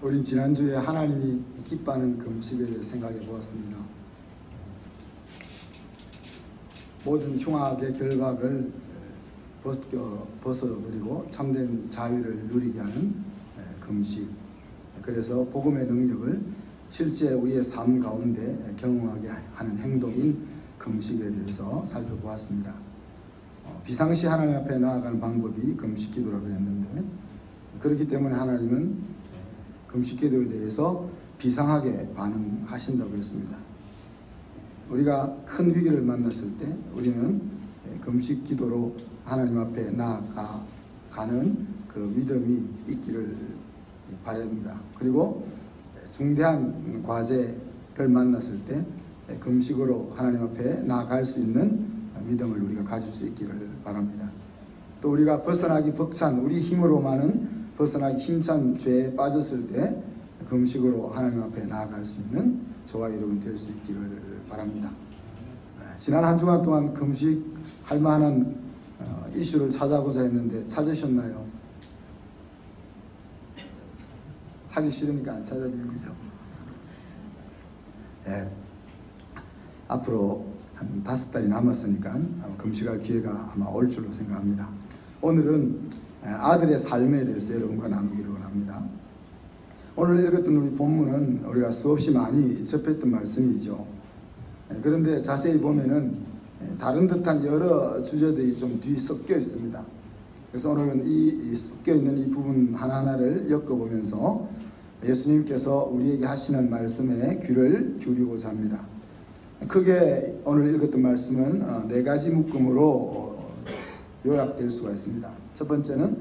우린 지난주에 하나님이 기뻐하는 금식에 대해 생각해 보았습니다. 모든 흉악의 결박을 벗어버리고 참된 자유를 누리게 하는 금식, 그래서 복음의 능력을 실제 우리의 삶 가운데 경험하게 하는 행동인 금식에 대해서 살펴보았습니다. 비상시 하나님 앞에 나아가는 방법이 금식 기도라고 했는데, 그렇기 때문에 하나님은 금식 기도에 대해서 비상하게 반응하신다고 했습니다. 우리가 큰 위기를 만났을 때 우리는 금식 기도로 하나님 앞에 나아가는 그 믿음이 있기를 바랍니다. 그리고 중대한 과제를 만났을 때 금식으로 하나님 앞에 나아갈 수 있는 믿음을 우리가 가질 수 있기를 바랍니다. 또 우리가 벗어나기 벅찬 우리 힘으로만은 벗어나기 힘찬 죄에 빠졌을 때 금식으로 하나님 앞에 나아갈 수 있는 저와 여러분이 될 수 있기를 바랍니다. 지난 한 주간 동안 금식할 만한 이슈를 찾아보자 했는데 찾으셨나요? 하기 싫으니까 안 찾아지는 거죠. 네. 앞으로 한 5달이 남았으니까 금식할 기회가 아마 올 줄로 생각합니다. 오늘은 아들의 삶에 대해서 여러분과 나누기를 원합니다. 오늘 읽었던 우리 본문은 우리가 수없이 많이 접했던 말씀이죠. 그런데 자세히 보면은 다른 듯한 여러 주제들이 좀 뒤섞여 있습니다. 그래서 오늘은 이 섞여 있는 이 부분 하나하나를 엮어보면서 예수님께서 우리에게 하시는 말씀에 귀를 기울이고자 합니다. 크게 오늘 읽었던 말씀은 4가지 묶음으로 요약될 수가 있습니다. 첫 번째는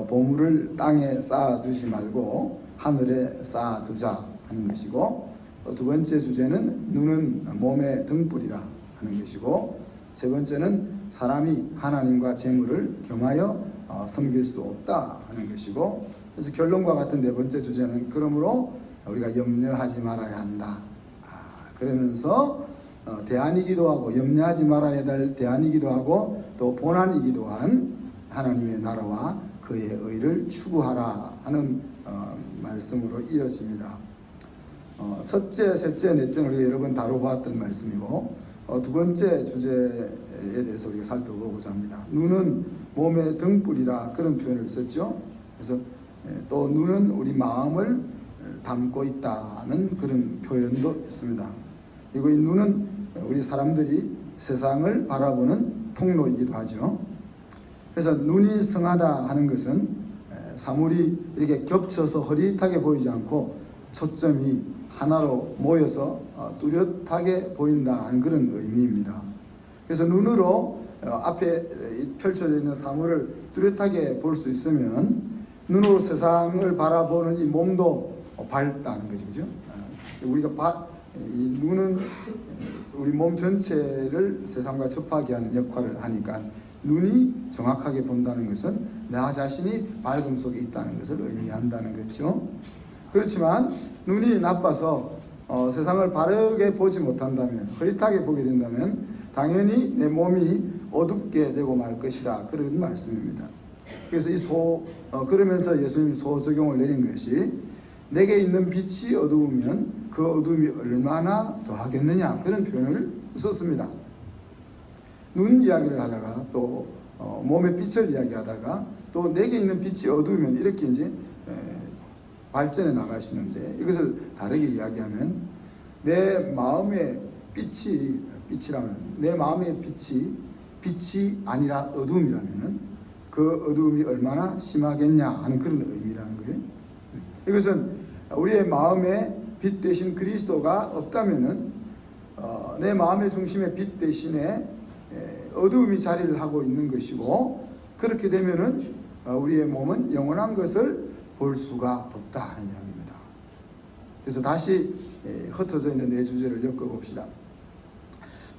보물을 땅에 쌓아두지 말고 하늘에 쌓아두자 하는 것이고, 두 번째 주제는 눈은 몸의 등불이라 하는 것이고, 세 번째는 사람이 하나님과 재물을 겸하여 섬길 수 없다 하는 것이고, 그래서 결론과 같은 네 번째 주제는 그러므로 우리가 염려하지 말아야 한다. 그러면서 대안이기도 하고 염려하지 말아야 될 대안이기도 하고 또 본안이기도 한 하나님의 나라와 그의 의를 추구하라 하는 말씀으로 이어집니다. 첫째, 셋째, 넷째는 우리가 여러 번 다뤄보았던 말씀이고, 두 번째 주제에 대해서 우리가 살펴보고자 합니다. 눈은 몸의 등불이라 그런 표현을 썼죠. 그래서 또 눈은 우리 마음을 담고 있다는 그런 표현도 있습니다. 그리고 이 눈은 우리 사람들이 세상을 바라보는 통로이기도 하죠. 그래서 눈이 성하다 하는 것은 사물이 이렇게 겹쳐서 흐릿하게 보이지 않고 초점이 하나로 모여서 뚜렷하게 보인다 하는 그런 의미입니다. 그래서 눈으로 앞에 펼쳐져 있는 사물을 뚜렷하게 볼 수 있으면 눈으로 세상을 바라보는 이 몸도 밝다는 거죠. 그죠? 우리가 이 눈은 우리 몸 전체를 세상과 접하게 하는 역할을 하니까 눈이 정확하게 본다는 것은 나 자신이 밝음 속에 있다는 것을 의미한다는 거죠. 그렇지만 눈이 나빠서 세상을 바르게 보지 못한다면, 흐릿하게 보게 된다면 당연히 내 몸이 어둡게 되고 말 것이다, 그런 말씀입니다. 그래서 그러면서 예수님이 소적용을 내린 것이 내게 있는 빛이 어두우면 그 어둠이 얼마나 더하겠느냐, 그런 표현을 썼습니다. 눈 이야기를 하다가 또 몸의 빛을 이야기하다가 또 내게 있는 빛이 어두우면 이렇게 이제 발전해 나가시는데, 이것을 다르게 이야기하면 내 마음의 빛이라면 내 마음의 빛이 아니라 어둠이라면은 그 어둠이 얼마나 심하겠냐 하는 그런 의미라는 거예요. 이것은 우리의 마음에 빛 대신 그리스도가 없다면은 내 마음의 중심에 빛 대신에 어두움이 자리를 하고 있는 것이고, 그렇게 되면은 우리의 몸은 영원한 것을 볼 수가 없다 하는 이야기입니다. 그래서 다시 흩어져 있는 네 주제를 엮어봅시다.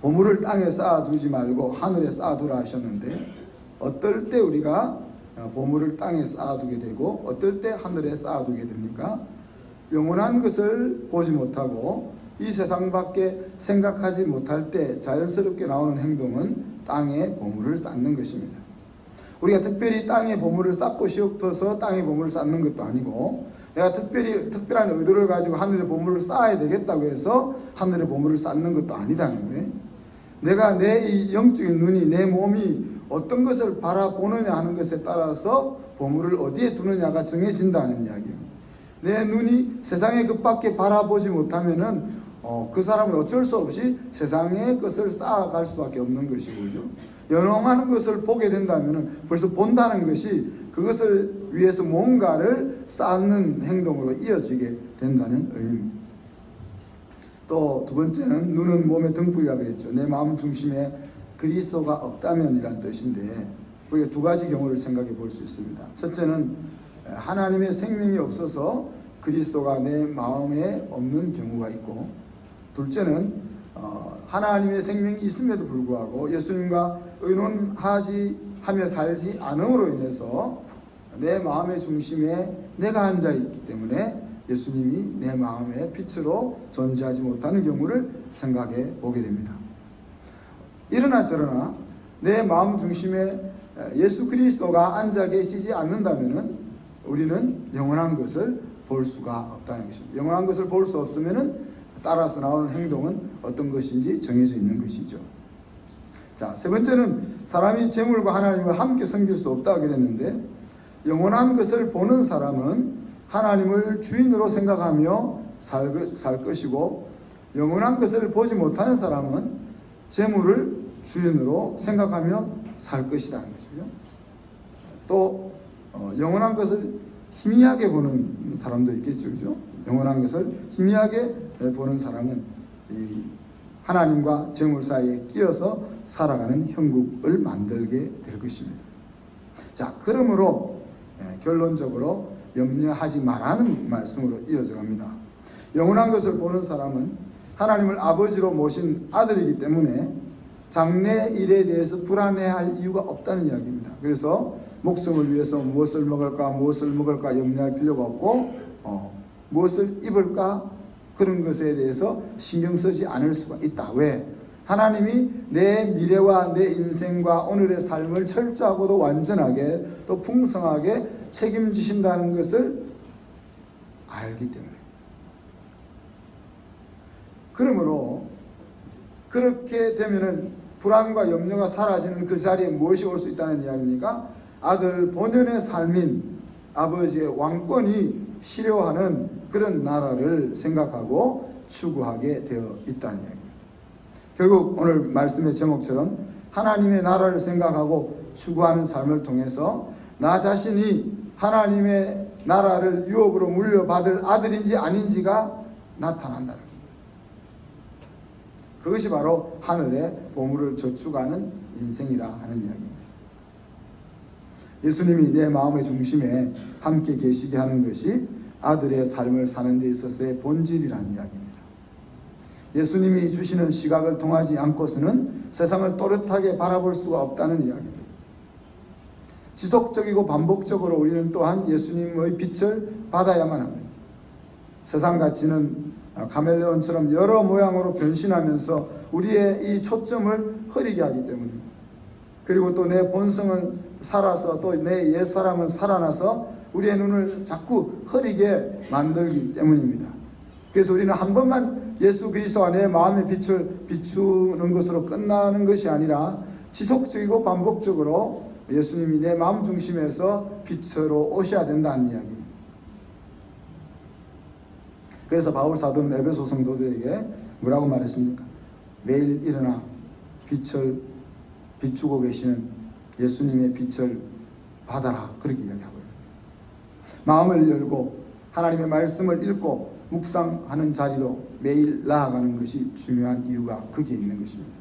보물을 땅에 쌓아두지 말고 하늘에 쌓아두라 하셨는데, 어떨 때 우리가 보물을 땅에 쌓아두게 되고 어떨 때 하늘에 쌓아두게 됩니까? 영원한 것을 보지 못하고 이 세상밖에 생각하지 못할 때 자연스럽게 나오는 행동은 땅에 보물을 쌓는 것입니다. 우리가 특별히 땅에 보물을 쌓고 싶어서 땅에 보물을 쌓는 것도 아니고, 내가 특별한 의도를 가지고 하늘의 보물을 쌓아야 되겠다고 해서 하늘의 보물을 쌓는 것도 아니다는 거예요. 내가 내 이 영적인 눈이, 내 몸이 어떤 것을 바라보느냐 하는 것에 따라서 보물을 어디에 두느냐가 정해진다는 이야기예요. 내 눈이 세상의 것밖에 바라보지 못하면은 그 사람은 어쩔 수 없이 세상의 것을 쌓아갈 수밖에 없는 것이고, 그죠? 연홍하는 것을 보게 된다면은 벌써 본다는 것이 그것을 위해서 뭔가를 쌓는 행동으로 이어지게 된다는 의미입니다. 또 두 번째는 눈은 몸의 등불이라 그랬죠. 내 마음 중심에 그리스도가 없다면이란 뜻인데, 우리가 두 가지 경우를 생각해 볼 수 있습니다. 첫째는 하나님의 생명이 없어서 그리스도가 내 마음에 없는 경우가 있고, 둘째는 하나님의 생명이 있음에도 불구하고 예수님과 의논하며 살지 않음으로 인해서 내 마음의 중심에 내가 앉아있기 때문에 예수님이 내 마음의 빛으로 존재하지 못하는 경우를 생각해 보게 됩니다. 이러나 저러나 내 마음 중심에 예수 그리스도가 앉아 계시지 않는다면 우리는 영원한 것을 볼 수가 없다는 것입니다. 영원한 것을 볼 수 없으면 따라서 나오는 행동은 어떤 것인지 정해져 있는 것이죠. 자, 세 번째는 사람이 재물과 하나님을 함께 섬길 수 없다고 그랬는데, 영원한 것을 보는 사람은 하나님을 주인으로 생각하며 살 것이고, 영원한 것을 보지 못하는 사람은 재물을 주인으로 생각하며 살 것이라는 거죠. 또 영원한 것을 희미하게 보는 사람도 있겠죠, 그죠? 영원한 것을 희미하게 보는 사람은 이 하나님과 재물 사이에 끼어서 살아가는 형국을 만들게 될 것입니다. 자, 그러므로 결론적으로 염려하지 말라는 말씀으로 이어져 갑니다. 영원한 것을 보는 사람은 하나님을 아버지로 모신 아들이기 때문에 장래 일에 대해서 불안해할 이유가 없다는 이야기입니다. 그래서 목숨을 위해서 무엇을 먹을까 염려할 필요가 없고, 무엇을 입을까 그런 것에 대해서 신경 쓰지 않을 수가 있다. 왜? 하나님이 내 미래와 내 인생과 오늘의 삶을 철저하고도 완전하게 또 풍성하게 책임지신다는 것을 알기 때문에. 그러므로 그렇게 되면은 불안과 염려가 사라지는 그 자리에 무엇이 올 수 있다는 이야기입니까? 아들 본연의 삶인 아버지의 왕권이 실효하는 그런 나라를 생각하고 추구하게 되어 있다는 이야기입니다. 결국 오늘 말씀의 제목처럼 하나님의 나라를 생각하고 추구하는 삶을 통해서 나 자신이 하나님의 나라를 유업으로 물려받을 아들인지 아닌지가 나타난다는 겁니다. 그것이 바로 하늘의 보물을 저축하는 인생이라 하는 이야기입니다. 예수님이 내 마음의 중심에 함께 계시게 하는 것이 아들의 삶을 사는 데 있어서의 본질이라는 이야기입니다. 예수님이 주시는 시각을 통하지 않고서는 세상을 또렷하게 바라볼 수가 없다는 이야기입니다. 지속적이고 반복적으로 우리는 또한 예수님의 빛을 받아야만 합니다. 세상 가치는 카멜레온처럼 여러 모양으로 변신하면서 우리의 이 초점을 흐리게 하기 때문입니다. 그리고 또 내 본성은 살아서 또 내 옛사람은 살아나서 우리의 눈을 자꾸 흐리게 만들기 때문입니다. 그래서 우리는 한 번만 예수 그리스도와 내 마음의 빛을 비추는 것으로 끝나는 것이 아니라 지속적이고 반복적으로 예수님이 내 마음 중심에서 빛으로 오셔야 된다는 이야기입니다. 그래서 바울 사도는 에베소 성도들에게 뭐라고 말했습니까? 매일 일어나 빛을 비추고 계시는 예수님의 빛을 받아라, 그렇게 이야기하고요. 마음을 열고 하나님의 말씀을 읽고 묵상하는 자리로 매일 나아가는 것이 중요한 이유가 거기에 있는 것입니다.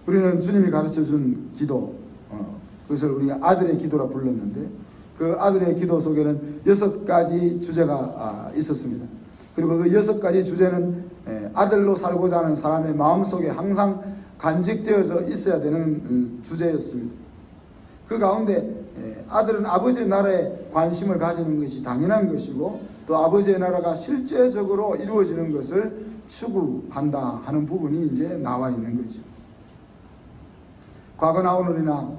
우리는 주님이 가르쳐준 기도, 그것을 우리가 아들의 기도라 불렀는데, 그 아들의 기도 속에는 6가지 주제가 있었습니다. 그리고 그 6가지 주제는 아들로 살고자 하는 사람의 마음속에 항상 간직되어져 있어야 되는 주제였습니다. 그 가운데 아들은 아버지의 나라에 관심을 가지는 것이 당연한 것이고, 또 아버지의 나라가 실제적으로 이루어지는 것을 추구한다 하는 부분이 이제 나와 있는 거죠. 과거나 오늘이나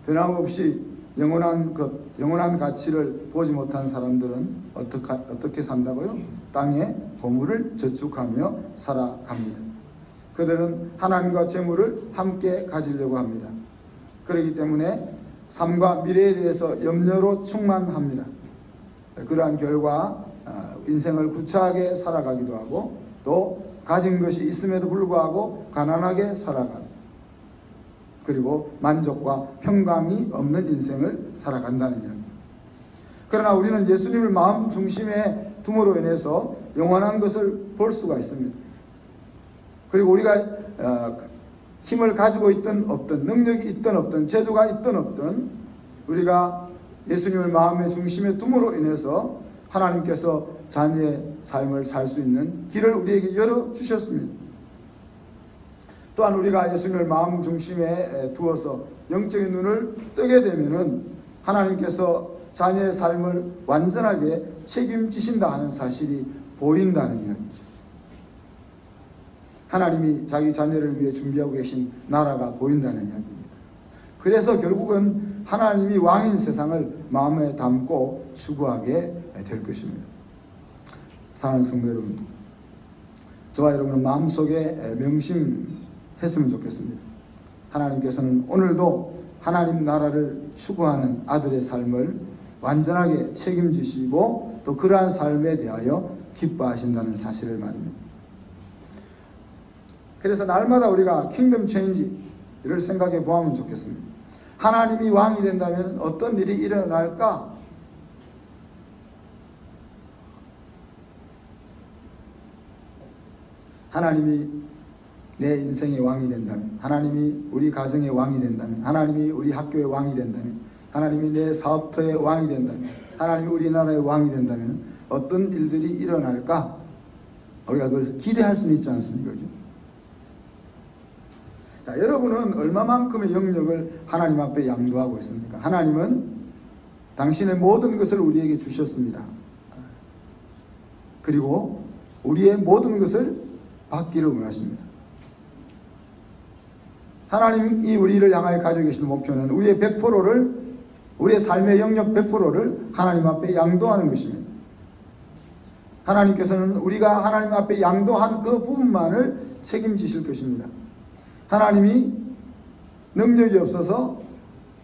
변함없이 영원한 것, 영원한 가치를 보지 못한 사람들은 어떻게 산다고요? 땅에 보물을 저축하며 살아갑니다. 그들은 하나님과 재물을 함께 가지려고 합니다. 그렇기 때문에 삶과 미래에 대해서 염려로 충만합니다. 그러한 결과 인생을 구차하게 살아가기도 하고 또 가진 것이 있음에도 불구하고 가난하게 살아가고 그리고 만족과 평강이 없는 인생을 살아간다는 이야기입니다. 그러나 우리는 예수님을 마음 중심에 둠으로 인해서 영원한 것을 볼 수가 있습니다. 그리고 우리가 힘을 가지고 있든 없든 능력이 있든 없든 재주가 있든 없든 우리가 예수님을 마음의 중심에 둠으로 인해서 하나님께서 자녀의 삶을 살 수 있는 길을 우리에게 열어주셨습니다. 또한 우리가 예수님을 마음 중심에 두어서 영적인 눈을 뜨게 되면은 하나님께서 자녀의 삶을 완전하게 책임지신다 하는 사실이 보인다는 이야기죠. 하나님이 자기 자녀를 위해 준비하고 계신 나라가 보인다는 이야기입니다. 그래서 결국은 하나님이 왕인 세상을 마음에 담고 추구하게 될 것입니다. 사랑하는 성도 여러분, 저와 여러분은 마음속에 명심했으면 좋겠습니다. 하나님께서는 오늘도 하나님 나라를 추구하는 아들의 삶을 완전하게 책임지시고 또 그러한 삶에 대하여 기뻐하신다는 사실을 말입니다. 그래서 날마다 우리가 킹덤 체인지를 생각해 보면 좋겠습니다. 하나님이 왕이 된다면 어떤 일이 일어날까? 하나님이 내 인생의 왕이 된다면, 하나님이 우리 가정의 왕이 된다면, 하나님이 우리 학교의 왕이 된다면, 하나님이 내 사업터의 왕이 된다면, 하나님이 우리나라의 왕이 된다면 어떤 일들이 일어날까? 우리가 그것을 기대할 수는 있지 않습니까? 자, 여러분은 얼마만큼의 영역을 하나님 앞에 양도하고 있습니까? 하나님은 당신의 모든 것을 우리에게 주셨습니다. 그리고 우리의 모든 것을 받기를 원하십니다. 하나님이 우리를 향하여 가지고 계신 목표는 우리의 100%를, 우리의 삶의 영역 100%를 하나님 앞에 양도하는 것입니다. 하나님께서는 우리가 하나님 앞에 양도한 그 부분만을 책임지실 것입니다. 하나님이 능력이 없어서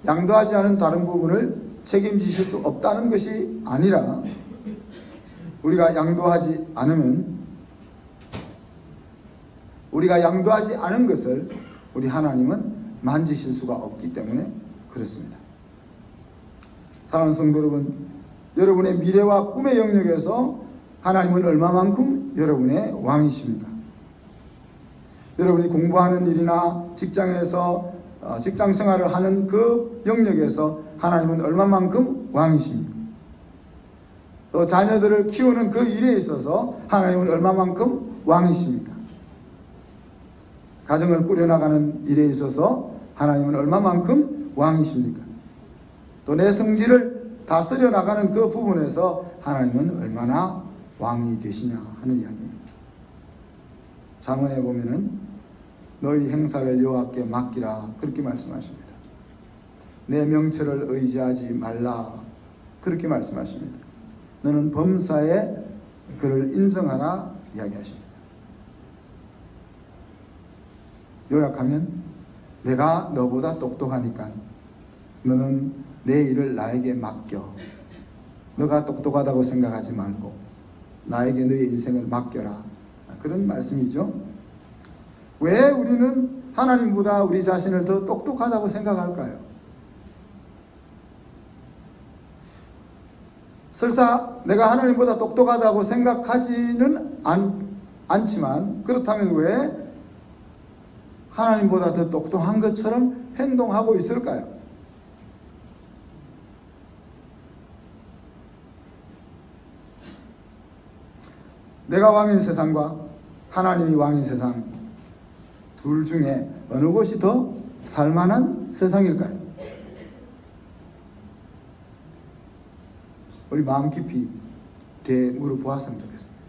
양도하지 않은 다른 부분을 책임지실 수 없다는 것이 아니라 우리가 양도하지 않으면, 우리가 양도하지 않은 것을 우리 하나님은 만지실 수가 없기 때문에 그렇습니다. 사랑하는 성도 여러분, 여러분의 미래와 꿈의 영역에서 하나님은 얼마만큼 여러분의 왕이십니까? 여러분이 공부하는 일이나 직장에서 직장 생활을 하는 그 영역에서 하나님은 얼마만큼 왕이십니까? 또 자녀들을 키우는 그 일에 있어서 하나님은 얼마만큼 왕이십니까? 가정을 꾸려나가는 일에 있어서 하나님은 얼마만큼 왕이십니까? 또 내 성질을 다스려 나가는 그 부분에서 하나님은 얼마나 왕이 되시냐 하는 이야기입니다. 잠언에 보면은 너희 행사를 여호와께 맡기라 그렇게 말씀하십니다. 내 명철을 의지하지 말라 그렇게 말씀하십니다. 너는 범사에 그를 인정하라 이야기하십니다. 요약하면 내가 너보다 똑똑하니까 너는 내 일을 나에게 맡겨. 너가 똑똑하다고 생각하지 말고 나에게 너의 인생을 맡겨라. 그런 말씀이죠. 왜 우리는 하나님보다 우리 자신을 더 똑똑하다고 생각할까요? 설사 내가 하나님보다 똑똑하다고 생각하지는 않지만 그렇다면 왜 하나님보다 더 똑똑한 것처럼 행동하고 있을까요? 내가 왕인 세상과 하나님이 왕인 세상 둘 중에 어느 곳이 더 살만한 세상일까요? 우리 마음 깊이 되물어보았으면 좋겠습니다.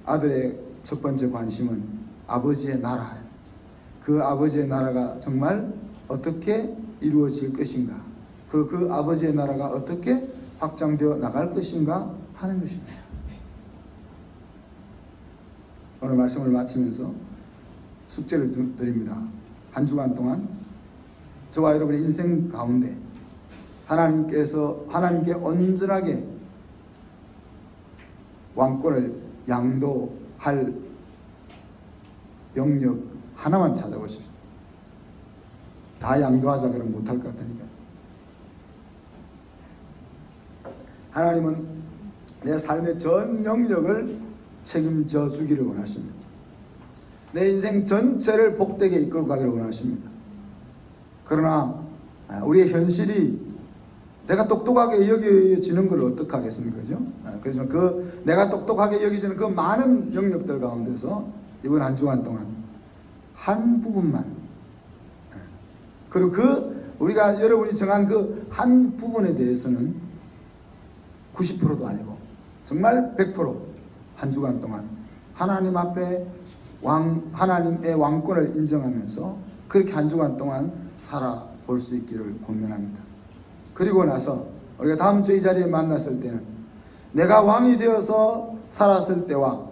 아들의 첫 번째 관심은 아버지의 나라, 그 아버지의 나라가 정말 어떻게 이루어질 것인가, 그리고 그 아버지의 나라가 어떻게 확장되어 나갈 것인가 하는 것입니다. 오늘 말씀을 마치면서 숙제를 드립니다. 한 주간 동안 저와 여러분의 인생 가운데 하나님께 온전하게 왕권을 양도할 영역 하나만 찾아보십시오. 다 양도하자 그러면 못할 것 같으니까. 하나님은 내 삶의 전 영역을 책임져 주기를 원하십니다. 내 인생 전체를 복되게 이끌고 가기를 원하십니다. 그러나 우리의 현실이 내가 똑똑하게 여겨지는 걸 어떻게 하겠습니까? 그죠? 그래서 내가 똑똑하게 여겨지는 그 많은 영역들 가운데서 이번 한 주간 동안 한 부분만, 그리고 우리가 여러분이 정한 그 한 부분에 대해서는 90%도 아니고 정말 100% 한 주간 동안 하나님 앞에 하나님의 왕권을 인정하면서 그렇게 한 주간 동안 살아볼 수 있기를 권면합니다. 그리고 나서 우리가 다음 주 이 자리에 만났을 때는 내가 왕이 되어서 살았을 때와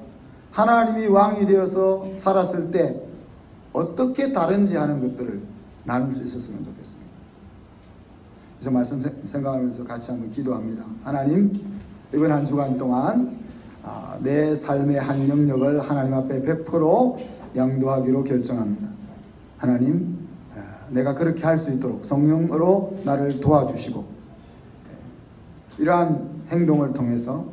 하나님이 왕이 되어서 살았을 때 어떻게 다른지 하는 것들을 나눌 수 있었으면 좋겠습니다. 그래서 말씀 생각하면서 같이 한번 기도합니다. 하나님, 이번 한 주간 동안 내 삶의 한 영역을 하나님 앞에 100% 양도하기로 결정합니다. 하나님, 내가 그렇게 할 수 있도록 성령으로 나를 도와주시고, 이러한 행동을 통해서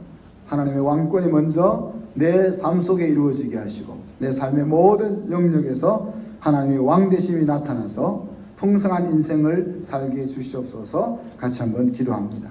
하나님의 왕권이 먼저 내 삶 속에 이루어지게 하시고 내 삶의 모든 영역에서 하나님의 왕되심이 나타나서 풍성한 인생을 살게 해 주시옵소서. 같이 한번 기도합니다.